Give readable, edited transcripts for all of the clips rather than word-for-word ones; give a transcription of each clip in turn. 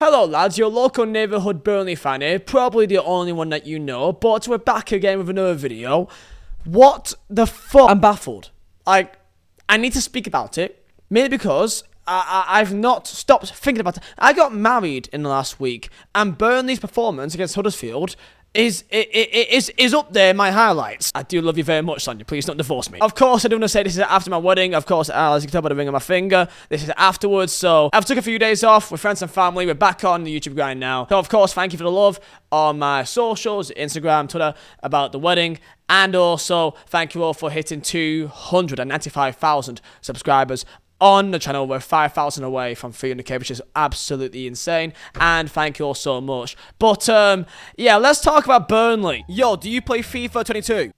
Hello lads, your local neighbourhood Burnley fan here, probably the only one that you know, but we're back again with another video. What the fuck? I'm baffled. I need to speak about it, mainly because I've not stopped thinking about it. I got married in the last week, and Burnley's performance against Huddersfield is up there in my highlights. I do love you very much, Sonia. Please don't divorce me. Of course, I do want to say this is after my wedding. Of course, as you can tell by the ring on my finger, this is afterwards. So I've took a few days off with friends and family. We're back on the YouTube grind now. So of course, thank you for the love on my socials, Instagram, Twitter, about the wedding. And also, thank you all for hitting 295,000 subscribers on the channel. We're 5,000 away from 300k, which is absolutely insane, and thank you all so much. But yeah, let's talk about Burnley. Yo, do you play FIFA 22?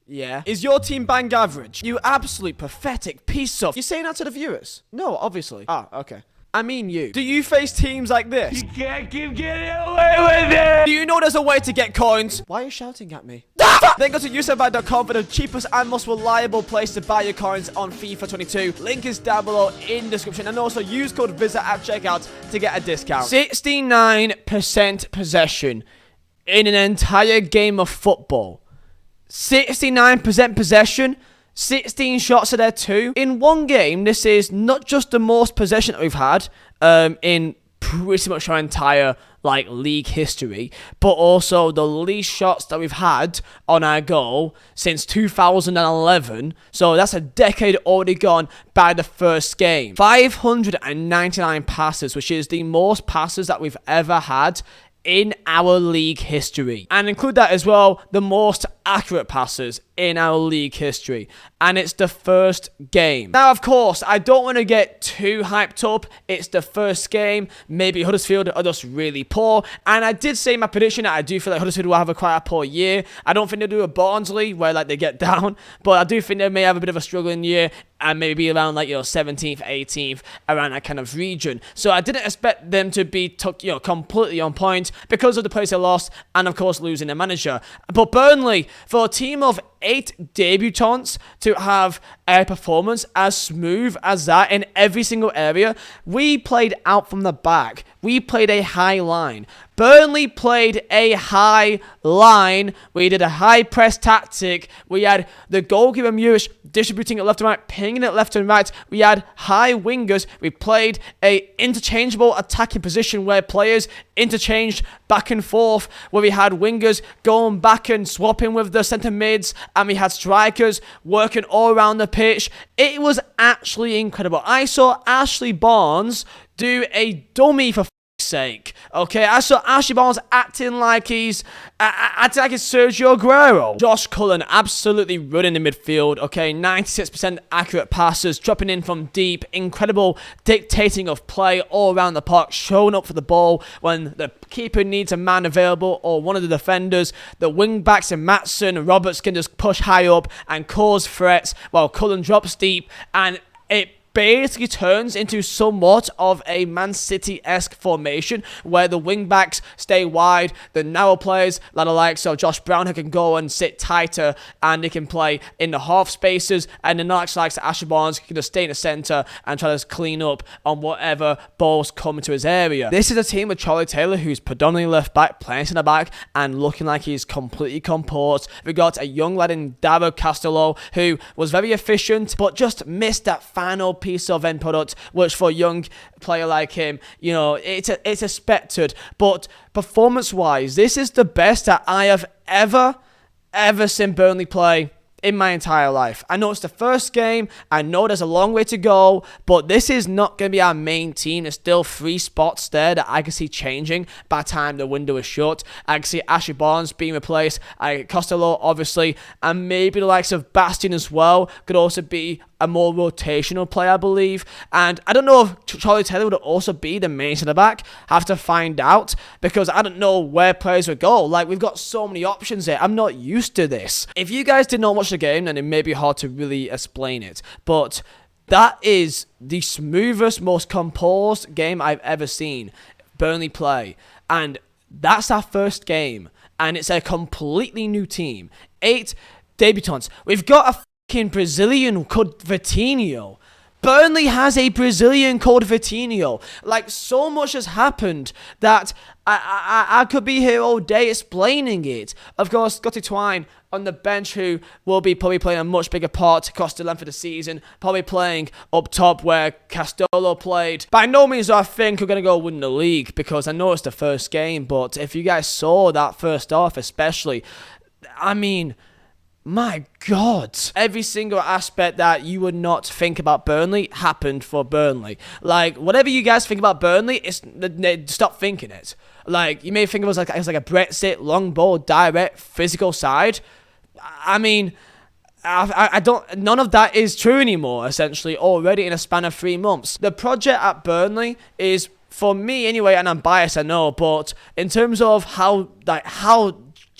Yeah. Is your team bang average? You absolute pathetic piece of... You're saying that to the viewers? No, obviously. Ah, okay. I mean you. Do you face teams like this? You can't keep getting away with it! Do you know there's a way to get coins? Why are you shouting at me? Then go to userbuy.com for the cheapest and most reliable place to buy your coins on FIFA 22. Link is down below in the description, and also use code Vizeh at checkout to get a discount. 69% possession in an entire game of football. 69% possession. 16 shots are there too. In one game, this is not just the most possession that we've had in pretty much our entire league history, but also the least shots that we've had on our goal since 2011. So that's a decade already gone by the first game. 599 passes, which is the most passes that we've ever had in our league history, and include that as well, the most accurate passes in our league history, and it's the first game. Now, of course, I don't want to get too hyped up. It's the first game. Maybe Huddersfield are just really poor, and I did say in my prediction that I do feel like Huddersfield will have quite a poor year. I don't think they'll do a Barnsley where they get down, but I do think they may have a bit of a struggling year and maybe around 17th, 18th, around that kind of region. So I didn't expect them to be completely on point because of the players they lost, and of course losing their manager. But Burnley, for a team of 8 debutants to have a performance as smooth as that in every single area, we played out from the back. We played a high line. Burnley played a high line. We did a high press tactic. We had the goalkeeper Murish distributing it left and right, pinging it left and right. We had high wingers. We played a interchangeable attacking position where players interchanged back and forth, where we had wingers going back and swapping with the centre mids, and we had strikers working all around the pitch. It was actually incredible. I saw Ashley Barnes do a dummy for sake. Okay, I saw Ashley Barnes acting like he's Sergio Aguero. Josh Cullen absolutely running the midfield. Okay, 96% accurate passes, dropping in from deep, incredible dictating of play all around the park, showing up for the ball when the keeper needs a man available or one of the defenders. The wing backs and Matson and Roberts can just push high up and cause threats while Cullen drops deep, and it basically turns into somewhat of a Man City-esque formation where the wing-backs stay wide, the narrow players, like the likes of Josh Brown, who can go and sit tighter and they can play in the half spaces, and the likes of Ashley Barnes can just stay in the centre and try to clean up on whatever balls come into his area. This is a team with Charlie Taylor, who's predominantly left back, playing in the back and looking like he's completely composed. We got a young lad in Davo Castello who was very efficient but just missed that final piece of end product, which for a young player like him, it's expected. But performance-wise, this is the best that I have ever seen Burnley play in my entire life. I know it's the first game. I know there's a long way to go, but this is not going to be our main team. There's still 3 spots there that I can see changing by the time the window is shut. I can see Ashley Barnes being replaced. Costello, obviously, and maybe the likes of Bastian as well could also be a more rotational player, I believe. And I don't know if Charlie Taylor would also be the main centre back. Have to find out, because I don't know where players would go. We've got so many options here. I'm not used to this. If you guys did not watch the game, then it may be hard to really explain it. But that is the smoothest, most composed game I've ever seen Burnley play. And that's our first game. And it's a completely new team. 8 debutants. We've got a Brazilian called Vitinho. Burnley has a Brazilian called Vitinho. Like, so much has happened that I could be here all day explaining it. Of course, Scotty Twine on the bench, who will be probably playing a much bigger part across the length of the season, probably playing up top where Castolo played. By no means do I think we're going to go win the league, because I know it's the first game, but if you guys saw that first half especially, I mean, my God. Every single aspect that you would not think about Burnley happened for Burnley. Like, whatever you guys think about Burnley, stop thinking it. Like, you may think it was like a Brexit, long ball, direct, physical side. I mean, I don't. None of that is true anymore, essentially, already in a span of 3 months. The project at Burnley is, for me anyway, and I'm biased, I know, but in terms of how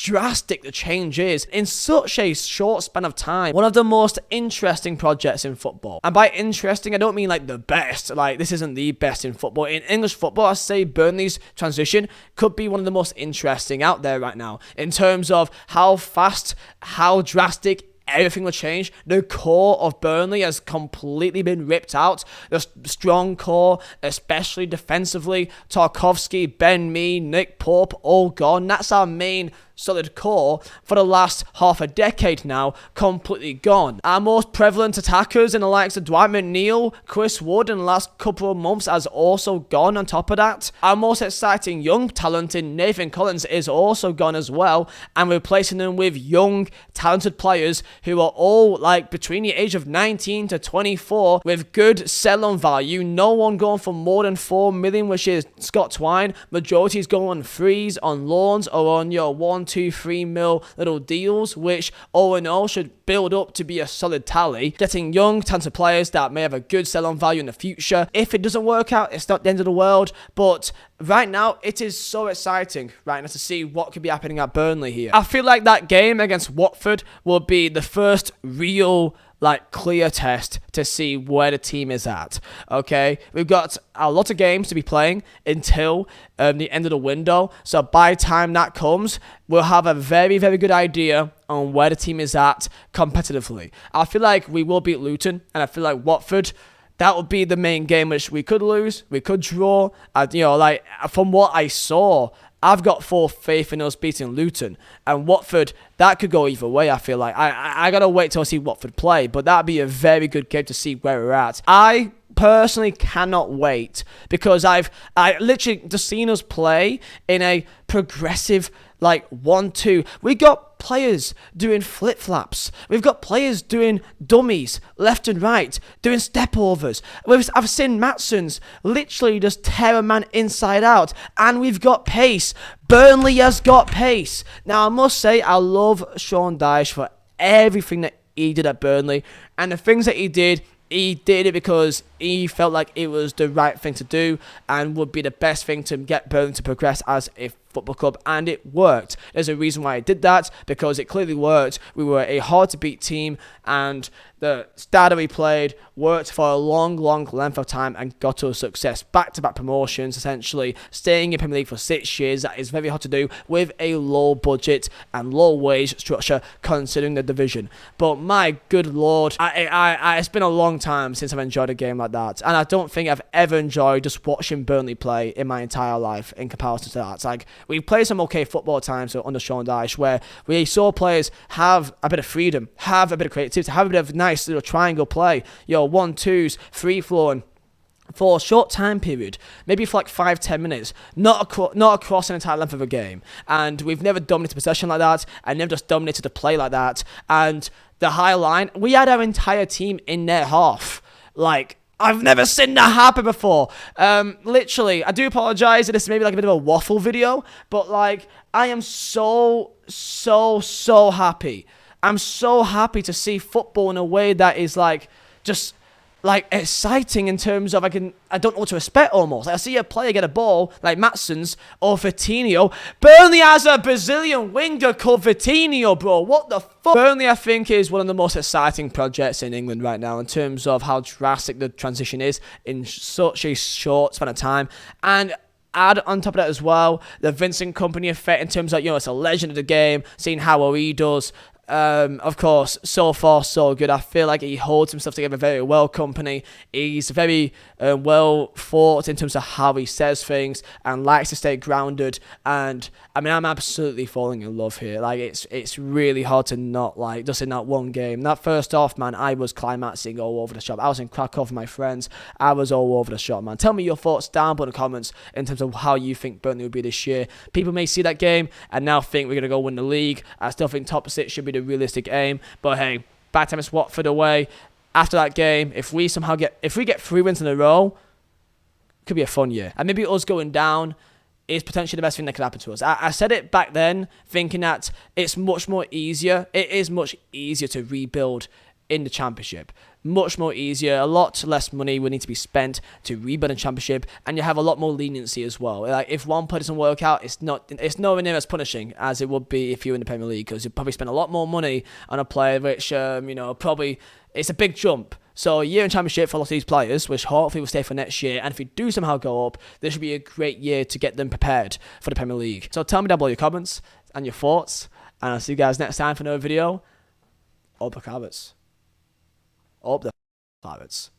drastic the change is in such a short span of time, one of the most interesting projects in football. And by interesting, I don't mean like the best. Like, this isn't the best in football. In English football, I say Burnley's transition could be one of the most interesting out there right now, in terms of how fast, how drastic everything will change. The core of Burnley has completely been ripped out. The strong core, especially defensively, Tarkowski, Ben Mee, Nick Pope, all gone. That's our main solid core for the last half a decade now, completely gone. Our most prevalent attackers in the likes of Dwight McNeil, Chris Wood in the last couple of months has also gone on top of that. Our most exciting young talent in Nathan Collins is also gone as well, and replacing them with young talented players who are all like between the age of 19 to 24 with good sell-on value. No one going for more than 4 million, which is Scott Twine. Majority is going on frees, on loans, or on your 1, 2, 3 mil little deals, which all in all should build up to be a solid tally. Getting young, talented players that may have a good sell-on value in the future. If it doesn't work out, it's not the end of the world, but right now, it is so exciting right now to see what could be happening at Burnley here. I feel like that game against Watford will be the first real, like, clear test to see where the team is at, okay? We've got a lot of games to be playing until the end of the window, so by the time that comes, we'll have a very, very good idea on where the team is at competitively. I feel like we will beat Luton, and I feel like Watford, that would be the main game which we could lose, we could draw. Like, from what I saw, I've got full faith in us beating Luton. And Watford, that could go either way, I feel like. I got to wait till I see Watford play, but that'd be a very good game to see where we're at. I personally cannot wait, because I literally just seen us play in a progressive, like, 1-2. We got players doing flip-flaps. We've got players doing dummies left and right, doing step-overs. I've seen Matsons literally just tear a man inside out, and we've got pace. Burnley has got pace. Now, I must say, I love Sean Dyche for everything that he did at Burnley, and the things that he did it because he felt like it was the right thing to do and would be the best thing to get Burnley to progress as a football club, and it worked. There's a reason why he did that, because it clearly worked. We were a hard-to-beat team, and the style that we played worked for a long length of time and got us success. Back-to-back promotions, essentially. Staying in Premier League for 6 years, that is very hard to do with a low budget and low wage structure considering the division. But my good lord, it's been a long time since I've enjoyed a game like that, and I don't think I've ever enjoyed just watching Burnley play in my entire life in comparison to that. It's like, we played some okay football at times under Sean Dyche, where we saw players have a bit of freedom, have a bit of creativity, have a bit of nice little triangle play, 1-2s, free flowing for a short time period, maybe for like 5-10 minutes, not across an entire length of a game. And we've never dominated possession like that, and never just dominated the play like that. And the high line, we had our entire team in their half. Like, I've never seen that happen before. Literally, I do apologize that this may be like a bit of a waffle video, but like, I am so happy. I'm so happy to see football in a way that is like, just like exciting in terms of I don't know what to expect almost. Like, I see a player get a ball like Matsons or Vitinho. Burnley has a Brazilian winger called Vitinho, bro. What the fuck? Burnley, I think, is one of the most exciting projects in England right now in terms of how drastic the transition is in such a short span of time. And add on top of that as well, the Vincent Kompany effect in terms of, it's a legend of the game, seeing how well he does. Of course, so far so good. I feel like he holds himself together very well, company. He's very well thought in terms of how he says things and likes to stay grounded. And I mean, I'm absolutely falling in love here. Like, it's really hard to not like, just in that one game. That first off, man, I was climaxing all over the shop. I was in Krakow with my friends. I was all over the shop, man. Tell me your thoughts down below in the comments in terms of how you think Burnley will be this year. People may see that game and now think we're going to go win the league. I still think top 6 should be the realistic aim. But hey, bad time is Watford away. After that game, if we get 3 wins in a row, it could be a fun year. And maybe us going down is potentially the best thing that could happen to us. I said it back then, thinking that it's much more easier. It is much easier to rebuild in the Championship. Much more easier. A lot less money will need to be spent to rebuild a Championship, and you have a lot more leniency as well. Like, if one player doesn't work out, it's nowhere near as punishing as it would be if you're in the Premier League, because you'd probably spend a lot more money on a player which, probably it's a big jump. So a year in Championship for a lot of these players, which hopefully will stay for next year. And if we do somehow go up, this should be a great year to get them prepared for the Premier League. So tell me down below your comments and your thoughts, and I'll see you guys next time for another video. Up the habits. Up the habits.